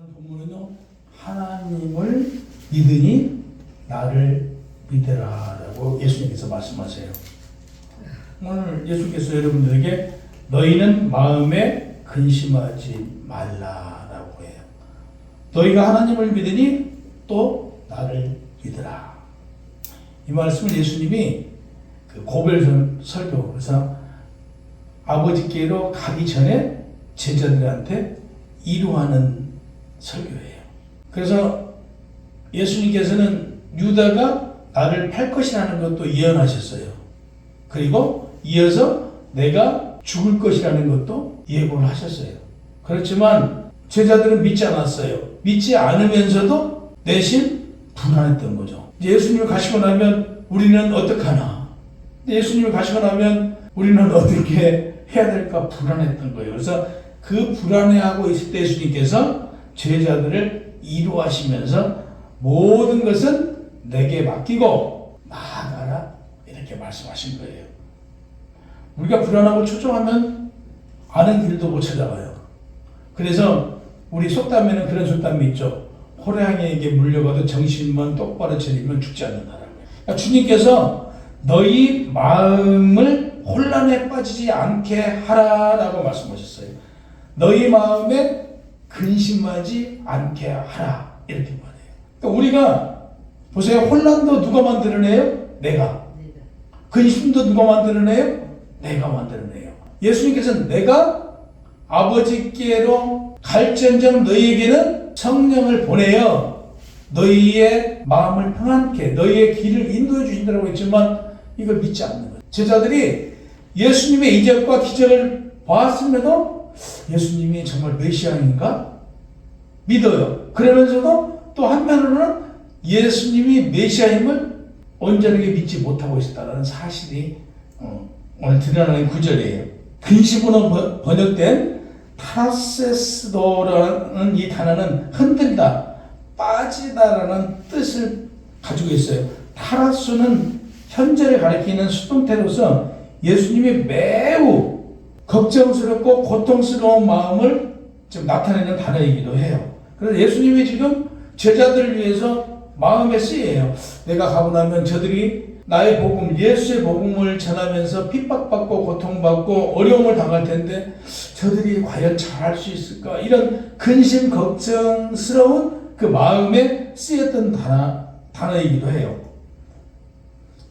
오늘 본문은요, 하나님을 믿으니 나를 믿으라라고 예수님께서 말씀하세요. 오늘 예수께서 여러분들에게 너희는 마음에 근심하지 말라라고 해요. 너희가 하나님을 믿으니 또 나를 믿으라. 이 말씀을 예수님이 그 고별 설교에서 아버지께로 가기 전에 제자들한테 이루하는 설교예요. 그래서 예수님께서는 유다가 나를 팔 것이라는 것도 예언하셨어요. 그리고 이어서 내가 죽을 것이라는 것도 예고를 하셨어요. 그렇지만 제자들은 믿지 않았어요. 믿지 않으면서도 내심 불안했던 거죠. 예수님이 가시고 나면 우리는 어떡하나? 예수님이 가시고 나면 우리는 어떻게 해야 될까 불안했던 거예요. 그래서 그 불안해하고 있을 때 예수님께서 제자들을 이루하시면서 모든 것은 내게 맡기고 나아가라 이렇게 말씀하신 거예요. 우리가 불안하고 초조하면 아는 길도 못 찾아가요. 그래서 우리 속담에는 그런 속담이 있죠. 호랑이에게 물려가도 정신만 똑바로 차리면 죽지 않는다라고. 그러니까 주님께서 너희 마음을 혼란에 빠지지 않게 하라라고 말씀하셨어요. 너희 마음에 근심하지 않게 하라 이렇게 말해요. 그러니까 우리가 보세요. 혼란도 누가 만들어내요? 내가. 근심도 누가 만들어내요? 내가 만들어내요. 예수님께서는 내가 아버지께로 갈지언정 너희에게는 성령을 보내어 너희의 마음을 평안케 너희의 길을 인도해 주신다고 했지만 이걸 믿지 않는 거예요. 제자들이 예수님의 이적과 기적을 보았음에도 예수님이 정말 메시아인가? 믿어요. 그러면서도 또 한편으로는 예수님이 메시아임을 온전하게 믿지 못하고 있었다는 사실이 오늘 드러나는 구절이에요. 근심으로 번역된 타세스도라는 이 단어는 흔들다, 빠지다라는 뜻을 가지고 있어요. 타라수는 현재를 가리키는 수동태로서 예수님이 매우 걱정스럽고 고통스러운 마음을 지금 나타내는 단어이기도 해요. 그래서 예수님이 지금 제자들을 위해서 마음에 쓰여요. 내가 가고 나면 저들이 나의 복음, 예수의 복음을 전하면서 핍박받고 고통받고 어려움을 당할 텐데 저들이 과연 잘할 수 있을까? 이런 근심, 걱정스러운 그 마음에 쓰였던 단어이기도 해요.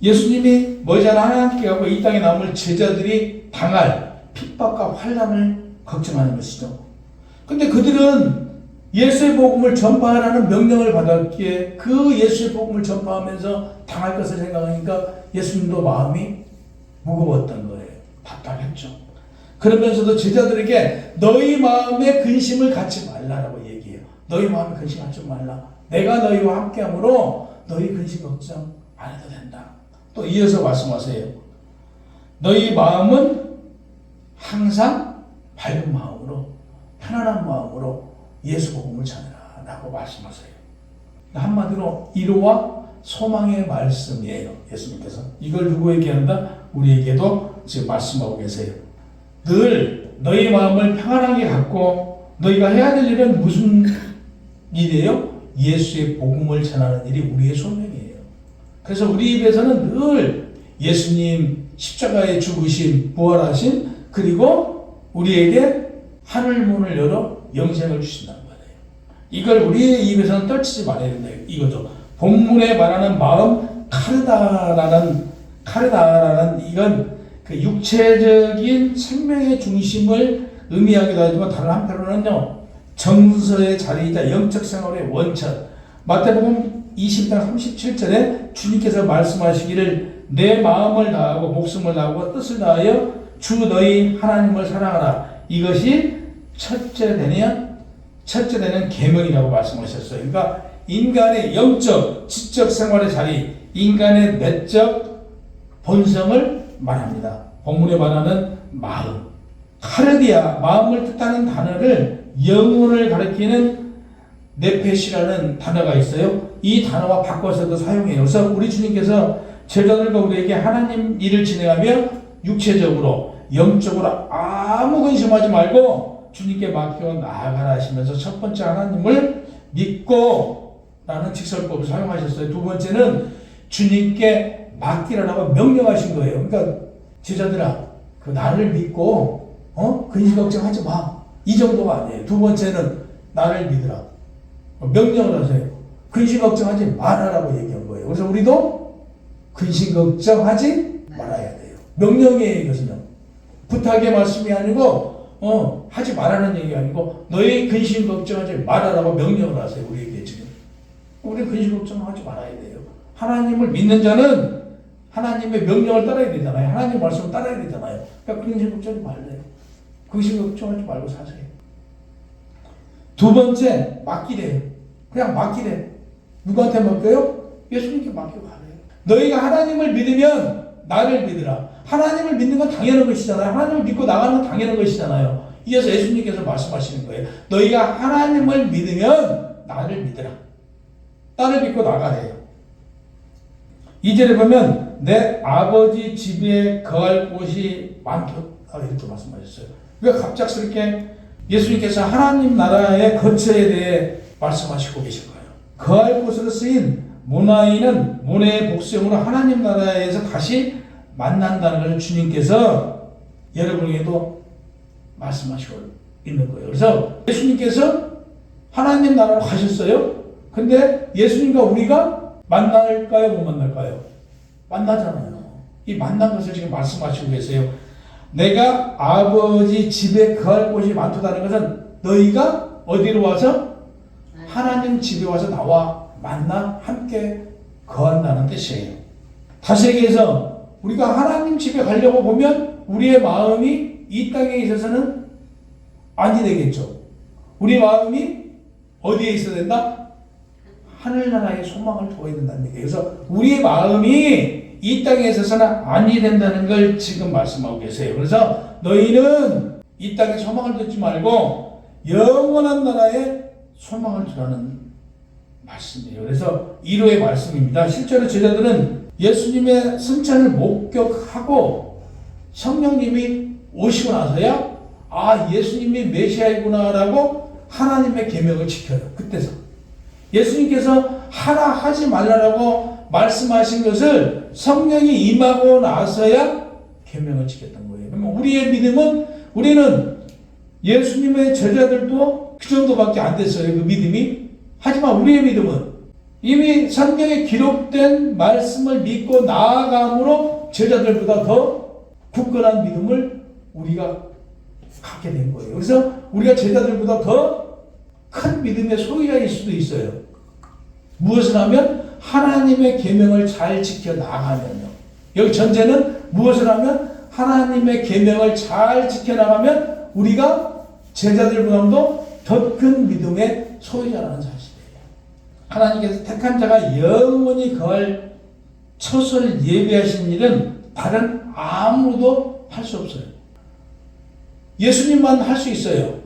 예수님이 머지않아 하나님께 가고 이 땅에 남을 제자들이 당할 핍박과 환난을 걱정하는 것이죠. 근데 그들은 예수의 복음을 전파하라는 명령을 받았기에 그 예수의 복음을 전파하면서 당할 것을 생각하니까 예수님도 마음이 무거웠던 거예요. 답답했죠. 그러면서도 제자들에게 너희 마음에 근심을 갖지 말라라고 얘기해요. 너희 마음에 근심하지 말라. 내가 너희와 함께함으로 너희 근심 걱정 안 해도 된다. 또 이어서 말씀하세요. 너희 마음은 항상 밝은 마음으로 편안한 마음으로 예수 복음을 전해라 라고 말씀하세요. 한마디로 위로와 소망의 말씀이에요. 예수님께서 이걸 누구에게 한다? 우리에게도 지금 말씀하고 계세요. 늘 너희 마음을 평안하게 갖고 너희가 해야 될 일은 무슨 일이에요? 예수의 복음을 전하는 일이 우리의 소명이에요. 그래서 우리 입에서는 늘 예수님 십자가의 죽으심, 부활하심, 그리고 우리에게 하늘 문을 열어 영생을 주신단 말이에요. 이걸 우리의 입에서는 떨치지 말아야 된다. 이거죠. 본문에 말하는 마음 카르다라는 이건 그 육체적인 생명의 중심을 의미하기도 하지만 다른 한편으로는요. 정서의 자리이자 영적 생활의 원천. 마태복음 20장 37절에 주님께서 말씀하시기를 내 마음을 다하고 목숨을 다하고 뜻을 다하여 주 너희 하나님을 사랑하라. 이것이 첫째 되는 계명이라고 말씀하셨어요. 그러니까 인간의 영적, 지적 생활의 자리, 인간의 내적 본성을 말합니다. 본문에 말하는 마음. 카르디아, 마음을 뜻하는 단어를 영혼을 가리키는 네페시라는 단어가 있어요. 이 단어와 바꿔서도 사용해요. 그래서 우리 주님께서 제자들과 우리에게 하나님 일을 진행하며 육체적으로, 영적으로 아무 근심하지 말고 주님께 맡겨 나아가라 하시면서 첫 번째 하나님을 믿고 라는 직설법을 사용하셨어요. 두 번째는 주님께 맡기라고 명령하신 거예요. 그러니까 제자들아, 그 나를 믿고 근심 걱정하지 마. 이 정도가 아니에요. 두 번째는 나를 믿으라. 명령을 하세요. 근심 걱정하지 말아라고 얘기한 거예요. 그래서 우리도 근심 걱정하지 말아야 돼요. 명령이에요, 이것은요. 부탁의 말씀이 아니고 하지 말라는 얘기가 아니고 너희 근심 걱정하지 말아라고 명령을 하세요. 우리에게 지금. 우리 근심 걱정하지 말아야 돼요. 하나님을 믿는 자는 하나님의 명령을 따라야 되잖아요. 하나님 말씀을 따라야 되잖아요. 그러니까 근심 걱정하지 말래요. 근심 걱정하지 말고 사세요. 두 번째, 맡기래요. 그냥 맡기래요. 누구한테 맡겨요? 예수님께 맡기고 가래요. 너희가 하나님을 믿으면 나를 믿으라. 하나님을 믿는 건 당연한 것이잖아요. 하나님을 믿고 나가는 건 당연한 것이잖아요. 이어서 예수님께서 말씀하시는 거예요. 너희가 하나님을 믿으면 나를 믿으라. 나를 믿고 나가래요. 2절에 보면 내 아버지 집에 거할 곳이 많다 이렇게 말씀하셨어요. 그러니까 갑작스럽게 예수님께서 하나님 나라의 거처에 대해 말씀하시고 계신 거예요. 거할 곳으로 쓰인 모나이는 모네의 복수형으로 하나님 나라에서 다시 만난다는 것을 주님께서 여러분에게도 말씀하시고 있는 거예요. 그래서 예수님께서 하나님 나라로 가셨어요. 근데 예수님과 우리가 만날까요? 못 만날까요? 만나잖아요. 이 만난 것을 지금 말씀하시고 계세요. 내가 아버지 집에 거할 곳이 많다는 것은 너희가 어디로 와서? 하나님 집에 와서 나와 만나 함께 거한다는 뜻이에요. 다시 얘기해서 우리가 하나님 집에 가려고 보면 우리의 마음이 이 땅에 있어서는 아니 되겠죠. 우리 마음이 어디에 있어야 된다? 하늘나라의 소망을 두어야 된다는 얘기예요. 그래서 우리의 마음이 이 땅에 있어서는 아니 된다는 걸 지금 말씀하고 계세요. 그래서 너희는 이 땅에 소망을 두지 말고 영원한 나라에 소망을 두라는 말씀이에요. 그래서 1호의 말씀입니다. 실제로 제자들은 예수님의 승천을 목격하고 성령님이 오시고 나서야 예수님이 메시아이구나라고 하나님의 계명을 지켜요. 그때서 예수님께서 하라 하지 말라라고 말씀하신 것을 성령이 임하고 나서야 계명을 지켰던 거예요. 그러면 우리의 믿음은 우리는 예수님의 제자들도 그 정도밖에 안 됐어요. 그 믿음이. 하지만 우리의 믿음은 이미 성경에 기록된 말씀을 믿고 나아감으로 제자들보다 더 굳건한 믿음을 우리가 갖게 된 거예요. 그래서 우리가 제자들보다 더 큰 믿음의 소유자일 수도 있어요. 무엇을 하면? 하나님의 계명을 잘 지켜 나가면요. 여기 전제는 무엇을 하면? 하나님의 계명을 잘 지켜 나가면 우리가 제자들보다도 더 큰 믿음의 소유자라는 사실이에요. 하나님께서 택한 자가 영원히 거할 처소를 예비하신 일은 다른 아무도 할 수 없어요. 예수님만 할 수 있어요.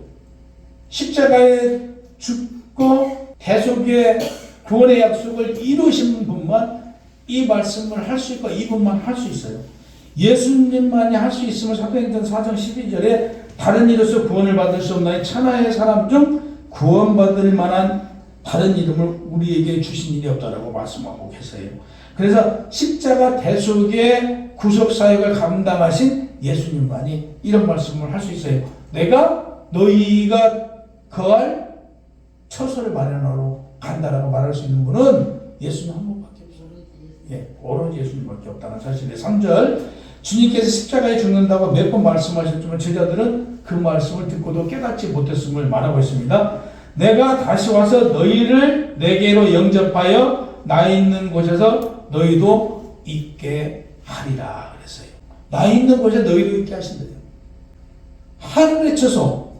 십자가에 죽고 대속의 구원의 약속을 이루신 분만 이 말씀을 할 수 있고 이분만 할 수 있어요. 예수님만이 할 수 있음을 사도행전 4장 12절에 다른 이로서 구원을 받을 수 없나니 천하의 사람 중 구원받을 만한 다른 이름을 우리에게 주신 일이 없다라고 말씀하고 계세요. 그래서 십자가 대속의 구속사역을 감당하신 예수님만이 이런 말씀을 할 수 있어요. 내가 너희가 거할 처소를 마련하러 간다라고 말할 수 있는 분은 예수님 한 분밖에 없어요. 오로지 예수님밖에 없다는 사실이에요. 3절 주님께서 십자가에 죽는다고 몇 번 말씀하셨지만 제자들은 그 말씀을 듣고도 깨닫지 못했음을 말하고 있습니다. 내가 다시 와서 너희를 내게로 영접하여 나 있는 곳에서 너희도 있게 하리라 그랬어요. 나 있는 곳에 너희도 있게 하신대요. 하늘의 처소,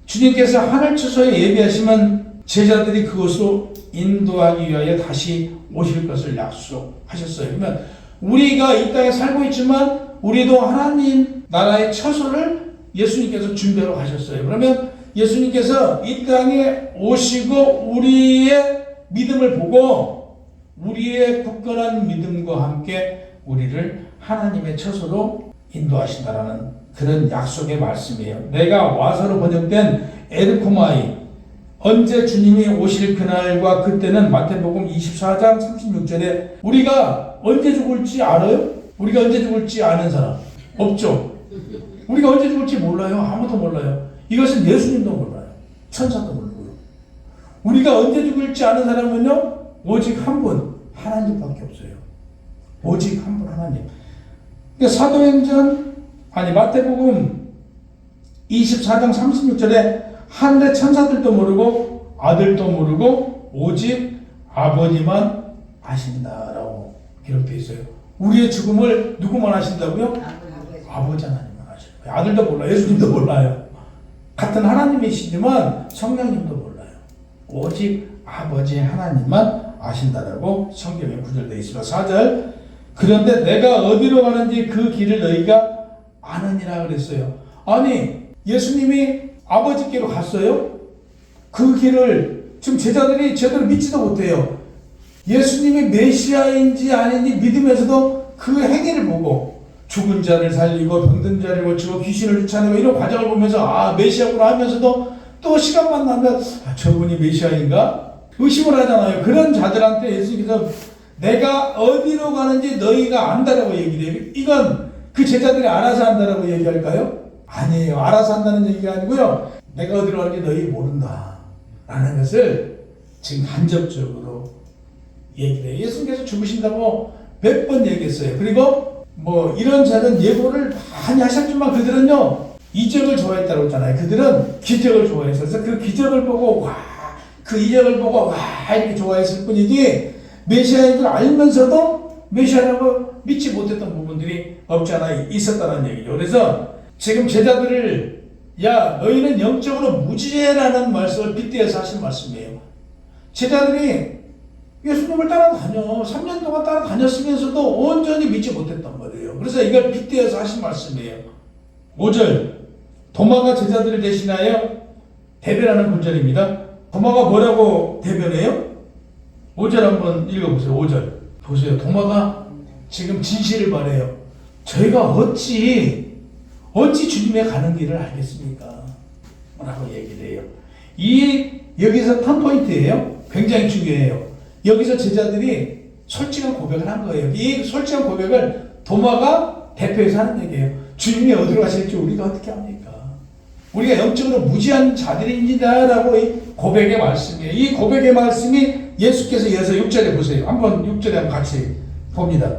주님께서 하늘 처소에 예비하시면 제자들이 그것으로 인도하기 위하여 다시 오실 것을 약속하셨어요. 그러면 우리가 이 땅에 살고 있지만 우리도 하나님 나라의 처소를 예수님께서 준비하러 가셨어요. 그러면 예수님께서 이 땅에 오시고 우리의 믿음을 보고 우리의 굳건한 믿음과 함께 우리를 하나님의 처소로 인도하신다라는 그런 약속의 말씀이에요. 내가 와서로 번역된 에르코마이, 언제 주님이 오실 그날과 그때는 마태복음 24장 36절에 우리가 언제 죽을지 알아요? 우리가 언제 죽을지 아는 사람 없죠? 우리가 언제 죽을지 몰라요. 아무도 몰라요. 이것은 예수님도 몰라요. 천사도 모르고요. 우리가 언제 죽을지 아는 사람은요, 오직 한 분, 하나님밖에 없어요. 오직 한 분, 하나님. 그러니까 마태복음 24장 36절에 하늘의 천사들도 모르고 아들도 모르고 오직 아버지만 아신다라고 기록되어 있어요. 우리의 죽음을 누구만 아신다고요? 아버지 하나님만 아시는 거예요. 아들도 몰라요. 예수님도 몰라요. 같은 하나님이시지만 성령님도 몰라요. 오직 아버지 하나님만 아신다라고 성경에 구절되어 있습니다. 4절, 그런데 내가 어디로 가는지 그 길을 너희가 아느니라 그랬어요. 아니, 예수님이 아버지께로 갔어요? 그 길을 지금 제자들이 제대로 믿지도 못해요. 예수님이 메시아인지 아닌지 믿으면서도 그 행위를 보고 죽은 자를 살리고 병든 자를 고치고 귀신을 쫓아내고 이런 과정을 보면서 메시아구나 하면서도 또 시간만 나면 저분이 메시아인가? 의심을 하잖아요. 그런 자들한테 예수님께서 내가 어디로 가는지 너희가 안다라고 얘기를 해요. 이건 그 제자들이 알아서 한다라고 얘기할까요? 아니에요. 알아서 한다는 얘기가 아니고요. 내가 어디로 가는지 너희 모른다 라는 것을 지금 간접적으로 얘기를 해요. 예수님께서 죽으신다고 몇 번 얘기했어요. 그리고 이런저런 예고를 많이 하셨지만 그들은요, 이적을 좋아했다고 했잖아요. 그들은 기적을 좋아했어요. 그래서 그 기적을 보고 그 이적을 보고 이렇게 좋아했을 뿐이지 메시아인 줄 알면서도 메시아라고 믿지 못했던 부분들이 없지 않아 있었다는 얘기죠. 그래서 지금 제자들을 너희는 영적으로 무지해라는 말씀을 빗대어서 하신 말씀이에요. 제자들이 예수님을 따라다녀 3년 동안 따라다녔으면서도 온전히 믿지 못했단 말이에요. 그래서 이걸 빗대어서 하신 말씀이에요. 5절, 도마가 제자들을 대신하여 대변하는 구절입니다. 도마가 뭐라고 대변해요? 5절 한번 읽어보세요. 5절 보세요. 도마가 지금 진실을 말해요. 저희가 어찌 주님의 가는 길을 알겠습니까? 라고 얘기를 해요. 여기서 턴포인트예요. 굉장히 중요해요. 여기서 제자들이 솔직한 고백을 한 거예요. 이 솔직한 고백을 도마가 대표해서 하는 얘기예요. 주님이 어디로 가실지 우리가 어떻게 합니까? 우리가 영적으로 무지한 자들입니다라고 이 고백의 말씀이에요. 이 고백의 말씀이 예수께서 이어서 6절에 보세요. 한번 6절에 한번 같이 봅니다.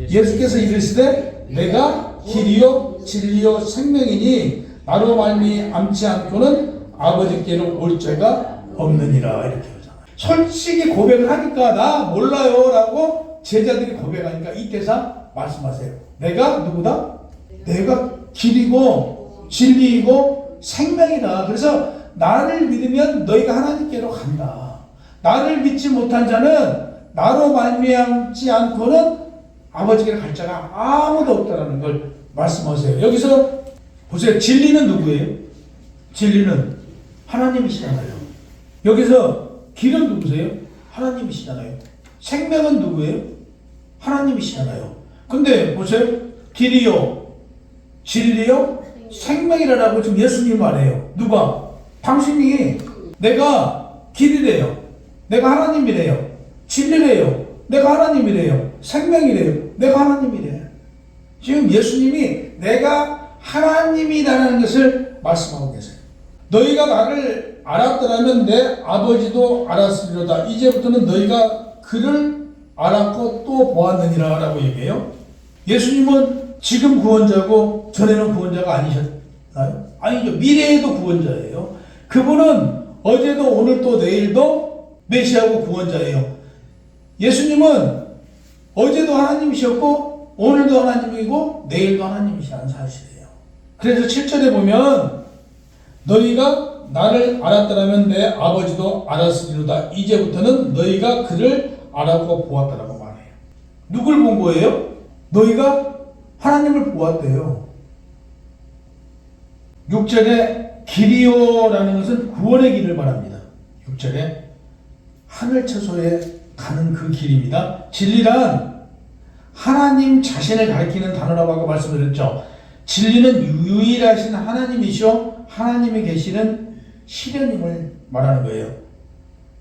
예수께서 이르시되 내가 길이요 진리요 생명이니 나로 말미암지 않고는 아버지께로 올 자가 없느니라 이렇게 하잖아요. 솔직히 고백을 하니까 나 몰라요 라고 제자들이 고백하니까 이 대사 말씀하세요. 내가 누구다? 내가 길이고 진리이고 생명이다. 그래서 나를 믿으면 너희가 하나님께로 간다. 나를 믿지 못한 자는 나로 말미암지 않고는 아버지께로 갈 자가 아무도 없다라는 걸 말씀하세요. 여기서 보세요. 진리는 누구예요? 진리는 하나님이시잖아요. 여기서 길은 누구세요? 하나님이시잖아요. 생명은 누구예요? 하나님이시잖아요. 근데 보세요. 길이요 진리요 생명이라고 지금 예수님 말해요. 누가? 당신이 내가 길이래요. 내가 하나님이래요. 진리래요. 내가 하나님이래요. 생명이래요. 내가 하나님이래요. 지금 예수님이 내가 하나님이라는 것을 말씀하고 계세요. 너희가 나를 알았더라면 내 아버지도 알았으리로다. 이제부터는 너희가 그를 알았고 또 보았느니라 라고 얘기해요. 예수님은 지금 구원자고 전에는 구원자가 아니셨나요? 아니죠. 미래에도 구원자예요. 그분은 어제도 오늘도 내일도 메시아고 구원자예요. 예수님은 어제도 하나님이셨고 오늘도 하나님이고 내일도 하나님이시라는 사실이에요. 그래서 7절에 보면 너희가 나를 알았더라면 내 아버지도 알았으리로다. 이제부터는 너희가 그를 알았고 보았다라고 말해요. 누굴 본 거예요? 너희가 하나님을 보았대요. 6절에 길이요라는 것은 구원의 길을 말합니다. 6절에 하늘 처소에 가는 그 길입니다. 진리란 하나님 자신을 가리키는 단어라고 아까 말씀드렸죠. 진리는 유일하신 하나님이시오 하나님이 계시는 실현임을 말하는 거예요.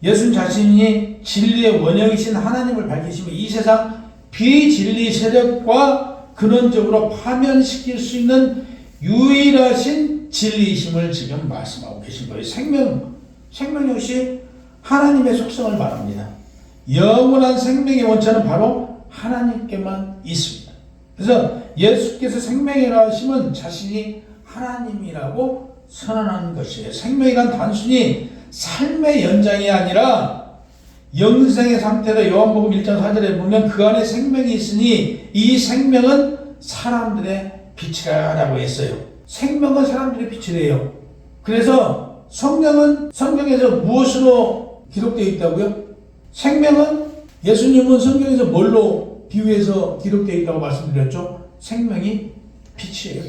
예수님 자신이 진리의 원형이신 하나님을 밝히시며 이 세상 비진리 세력과 근원적으로 파면시킬 수 있는 유일하신 진리이심을 지금 말씀하고 계신 거예요. 생명 역시 하나님의 속성을 말합니다. 영원한 생명의 원천은 바로 하나님께만 있습니다. 그래서 예수께서 생명이라 하시면 자신이 하나님이라고 선언하는 것이에요. 생명이란 단순히 삶의 연장이 아니라 영생의 상태로 요한복음 1장 4절에 보면 그 안에 생명이 있으니 이 생명은 사람들의 빛이라고 했어요. 생명은 사람들의 빛이래요. 그래서 성경에서 무엇으로 기록되어 있다고요? 생명은 예수님은 성경에서 뭘로 비유해서 기록되어 있다고 말씀드렸죠? 생명이 빛이에요.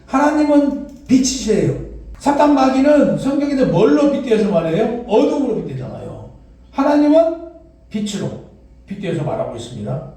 하나님은 빛이세요. 사탄 마귀는 성경에서 뭘로 빗대어서 말해요? 어둠으로 빗대잖아요. 하나님은 빛으로 빗대어서 말하고 있습니다.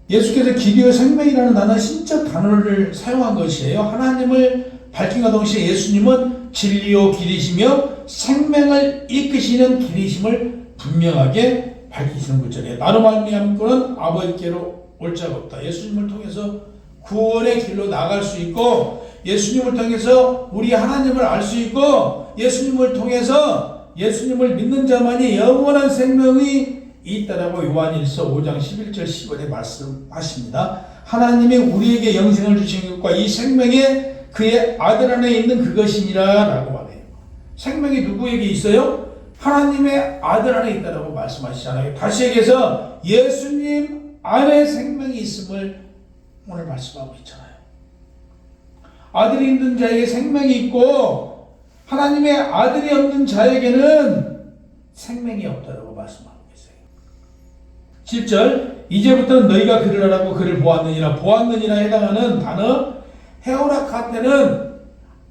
예수께서 길이요 생명이라는 단어 신적 단어를 사용한 것이에요. 하나님을 밝힌과 동시에 예수님은 진리요 길이시며 생명을 이끄시는 길이심을 분명하게 밝히시는 구절이에요. 나로 말미암은 는 아버지께로 올 자가 없다. 예수님을 통해서 구원의 길로 나갈 수 있고 예수님을 통해서 우리 하나님을 알 수 있고 예수님을 통해서 예수님을 믿는 자만이 영원한 생명이 있다라고 요한일서 5장 11절 10절에 말씀하십니다. 하나님이 우리에게 영생을 주신 것과 이 생명에 그의 아들 안에 있는 그것이니라 라고 말해요. 생명이 누구에게 있어요? 하나님의 아들 안에 있다라고 말씀하시잖아요. 다시 얘기해서 예수님 안에 생명이 있음을 오늘 말씀하고 있잖아요. 아들이 있는 자에게 생명이 있고 하나님의 아들이 없는 자에게는 생명이 없다라고 말씀하고 계세요. 10절 이제부터는 너희가 그를 알았고 그를 보았느니라 해당하는 단어 헤오라카테는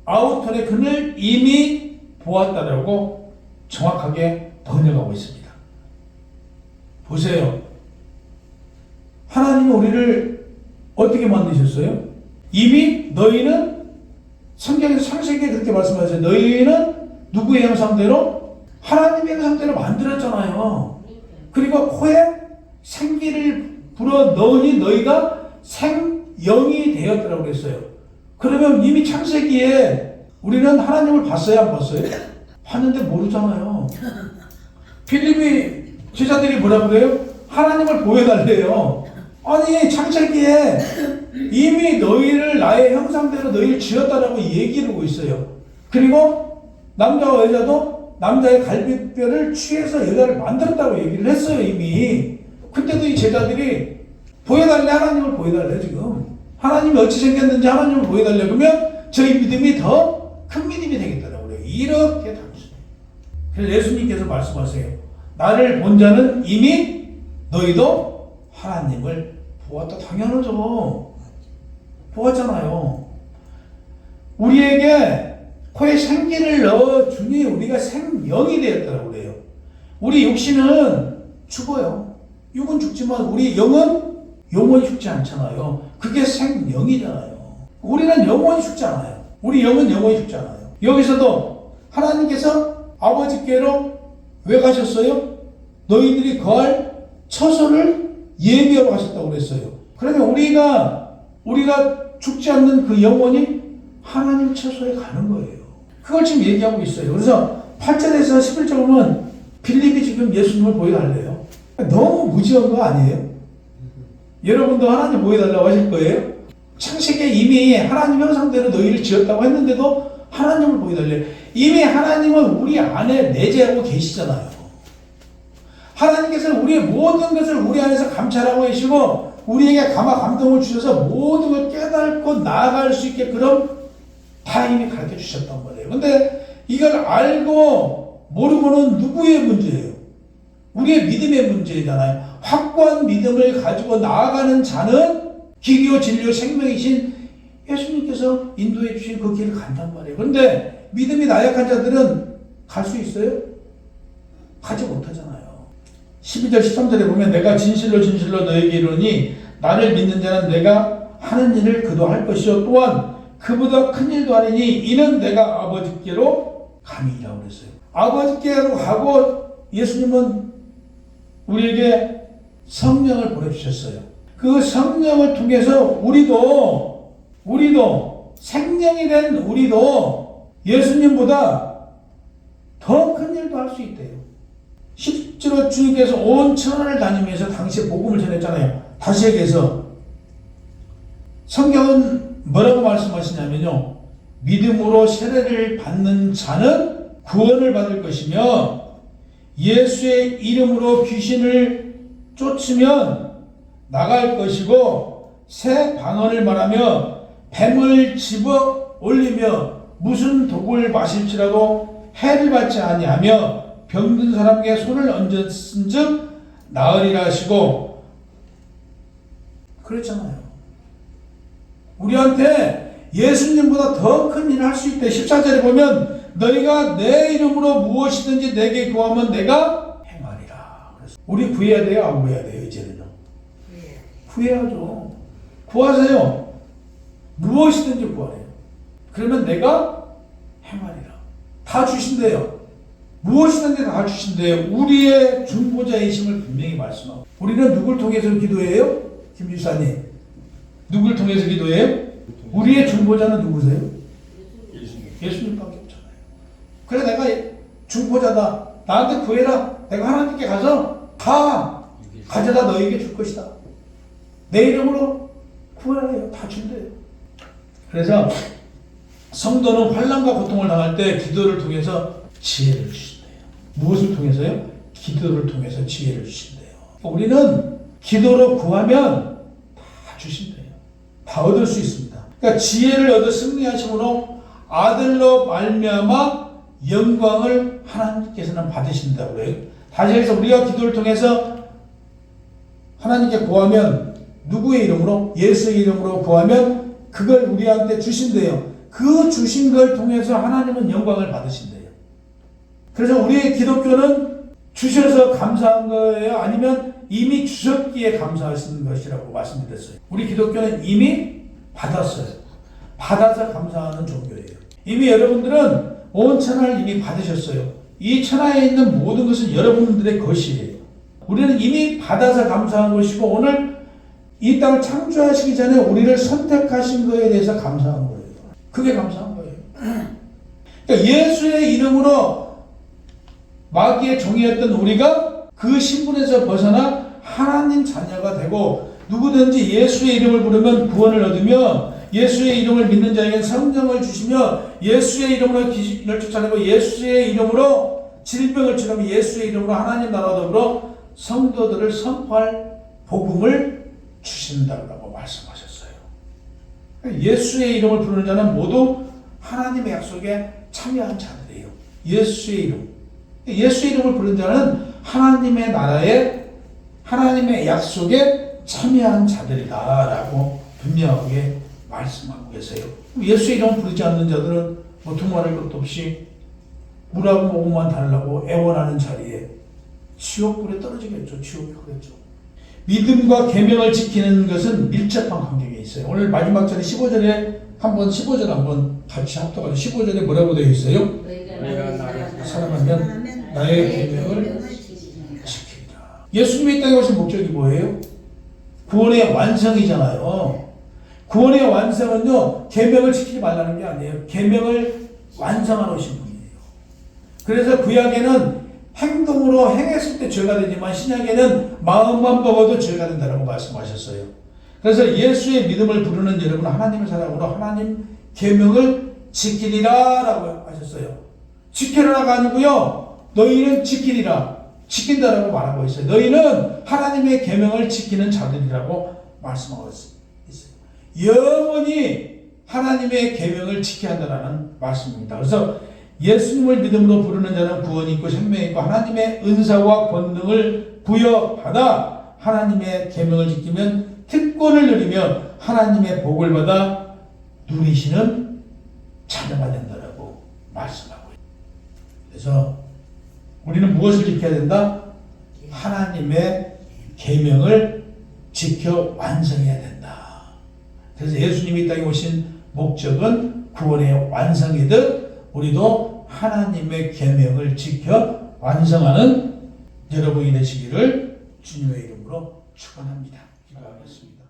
아우터의 그를 이미 보았다라고 정확하게 번역하고 있습니다. 보세요. 하나님은 우리를 어떻게 만드셨어요? 이미 너희는 성경에서 창세기에 그렇게 말씀하세요. 너희는 누구의 형상대로? 하나님의 형상대로 만들었잖아요. 그리고 코에 생기를 불어 넣으니 너희가 생영이 되었더라고 그랬어요. 그러면 이미 창세기에 우리는 하나님을 봤어요? 안 봤어요? 봤는데 모르잖아요. 필립이 제자들이 뭐라고 그래요? 하나님을 보여달래요. 아니 창세기에 이미 너희를 나의 형상대로 너희를 지었다라고 얘기를 하고 있어요. 그리고 남자와 여자도 남자의 갈비뼈를 취해서 여자를 만들었다고 얘기를 했어요. 이미. 그때도 이 제자들이 보여달래, 하나님을 보여달래. 지금 하나님이 어찌 생겼는지 하나님을 보여달래. 그러면 저희 믿음이 더 큰 믿음이 되겠다라고 그래요. 이렇게 단순해요. 그래서 예수님께서 말씀하세요. 나를 본 자는 이미 너희도 하나님을 보았다. 당연하죠. 보았잖아요. 우리에게 코에 생기를 넣어주니 우리가 생명이 되었다고 그래요. 우리 육신은 죽어요. 육은 죽지만 우리 영은 영원히 죽지 않잖아요. 그게 생명이잖아요. 우리는 영원히 죽지 않아요. 우리 영은 영원히 죽지 않아요. 여기서도 하나님께서 아버지께로 왜 가셨어요? 너희들이 거할 처소를 예비하러 가셨다고 그랬어요. 그러면 우리가 죽지 않는 그 영혼이 하나님 처소에 가는 거예요. 그걸 지금 얘기하고 있어요. 그래서 8절에서 11절 보면 빌립이 지금 예수님을 보여달래요. 너무 무지한 거 아니에요? 여러분도 하나님 보여달라고 하실 거예요? 창세기에 이미 하나님 형상대로 너희를 지었다고 했는데도 하나님을 보여달래요. 이미 하나님은 우리 안에 내재하고 계시잖아요. 하나님께서는 우리의 모든 것을 우리 안에서 감찰하고 계시고 우리에게 감동을 주셔서 모든 걸 깨닫고 나아갈 수 있게 그럼 다 이미 가르쳐 주셨단 말이에요. 근데 이걸 알고 모르고는 누구의 문제예요? 우리의 믿음의 문제잖아요. 확고한 믿음을 가지고 나아가는 자는 길이요 진리요 생명이신 예수님께서 인도해 주신 그 길을 간단 말이에요. 그런데 믿음이 나약한 자들은 갈 수 있어요? 가지 못하잖아요. 12절 13절에 보면 내가 진실로 너에게 이르노니 나를 믿는 자는 내가 하는 일을 그도 할 것이요 또한 그보다 큰 일도 아니니 이는 내가 아버지께로 감이라고 그랬어요. 아버지께로 가고 예수님은 우리에게 성령을 보내주셨어요. 그 성령을 통해서 우리도 생명이 된 우리도 예수님보다 더 큰 일도 할 수 있대요. 실제로 주님께서 온 천하를 다니면서 당시에 복음을 전했잖아요. 다시 얘기해서 성경은 뭐라고 말씀하시냐면요. 믿음으로 세례를 받는 자는 구원을 받을 것이며 예수의 이름으로 귀신을 쫓으면 나갈 것이고 새 방언을 말하며 뱀을 집어 올리며 무슨 독을 마실지라도 해를 받지 아니하며 병든 사람에게 손을 얹었은즉 나으리라 하시고 그랬잖아요. 우리한테 예수님보다 더 큰 일을 할 수 있대. 14절에 보면 너희가 내 이름으로 무엇이든지 내게 구하면 내가 행하리라. 그래서 우리 구해야 돼요? 안 구해야 돼요? 이제는요. 구해야죠. 구하세요. 무엇이든지 구하래요. 그러면 내가 행하리라. 다 주신대요. 무엇이든지 다 주신대요. 우리의 중보자이심을 분명히 말씀하고. 우리는 누굴 통해서 기도해요? 김주사님. 누굴 통해서 기도해요? 우리의 중보자는 누구세요? 예수님밖에 없잖아요. 그래 내가 중보자다. 나한테 구해라. 내가 하나님께 가서 다 가져다 너에게 줄 것이다. 내 이름으로 구하래요. 다 준대요. 그래서 성도는 환난과 고통을 당할 때 기도를 통해서 지혜를 주신대요. 무엇을 통해서요? 기도를 통해서 지혜를 주신대요. 우리는 기도로 구하면 다 주신대요. 다 얻을 수 있습니다. 그러니까 지혜를 얻어 승리하심으로 아들로 말미암아 영광을 하나님께서는 받으신다고 해요. 다시 해서 우리가 기도를 통해서 하나님께 구하면 누구의 이름으로? 예수의 이름으로 구하면 그걸 우리한테 주신대요. 그 주신 걸 통해서 하나님은 영광을 받으신대요. 그래서 우리의 기독교는 주셔서 감사한 거예요? 아니면 이미 주셨기에 감사하시는 것이라고 말씀드렸어요. 우리 기독교는 이미 받았어요. 받아서 감사하는 종교예요. 이미 여러분들은 온 천하를 이미 받으셨어요. 이 천하에 있는 모든 것은 여러분들의 것이에요. 우리는 이미 받아서 감사한 것이고 오늘 이 땅을 창조하시기 전에 우리를 선택하신 거에 대해서 감사한 거예요. 그게 감사한 거예요. 그러니까 예수의 이름으로 마귀의 종이었던 우리가 그 신분에서 벗어나 하나님 자녀가 되고 누구든지 예수의 이름을 부르면 구원을 얻으며 예수의 이름을 믿는 자에게는 성령을 주시며 예수의 이름으로 귀신을 쫓아내고 예수의 이름으로 질병을 치료하며 예수의 이름으로 하나님 나라 더불어 성도들을 선포할 복음을 주신다고 말씀하셨어요. 예수의 이름을 부르는 자는 모두 하나님의 약속에 참여한 자들이에요. 예수의 이름. 예수의 이름을 부르는 자는 하나님의 나라에 하나님의 약속에 참여한 자들이다라고 분명하게 말씀하고 계세요. 예수의 이름을 부르지 않는 자들은 뭐 두말할 것도 없이 물하고 먹으만 달라고 애원하는 자리에 지옥불에 떨어지겠죠. 지옥에 가겠죠. 믿음과 계명을 지키는 것은 밀접한 관계가 있어요. 오늘 마지막 절에 15절에 한번 15절 한번 같이 합독하죠. 15절에 뭐라고 되어 있어요? 너희가 나를 사랑하면 나의 계명을 지키리라. 예수님이 이 땅에 오신 목적이 뭐예요? 구원의 완성이잖아요. 구원의 완성은요, 계명을 지키지 말라는 게 아니에요. 계명을 완성하러 오신 분이에요. 그래서 구약에는 행동으로 행했을 때 죄가 되지만 신약에는 마음만 먹어도 죄가 된다고 말씀하셨어요. 그래서 예수의 믿음을 부르는 여러분은 하나님의 사랑으로 하나님 계명을 지키리라 라고 하셨어요. 지키라가 아니고요, 너희는 지키리라, 지킨다라고 말하고 있어요. 너희는 하나님의 계명을 지키는 자들이라고 말씀하고 있어요. 영원히 하나님의 계명을 지켜야 한다는 말씀입니다. 그래서 예수님을 믿음으로 부르는 자는 구원이 있고 생명이 있고 하나님의 은사와 권능을 부여받아 하나님의 계명을 지키면 특권을 누리며 하나님의 복을 받아 누리시는 자녀가 된다라고 말씀하고 있습니다. 그래서 우리는 무엇을 지켜야 된다? 하나님의 계명을 지켜 완성해야 된다. 그래서 예수님이 이 땅에 오신 목적은 구원의 완성이듯 우리도 하나님의 계명을 지켜 완성하는 여러분이 되시기를 주님의 이름으로 축원합니다. 기도하겠습니다.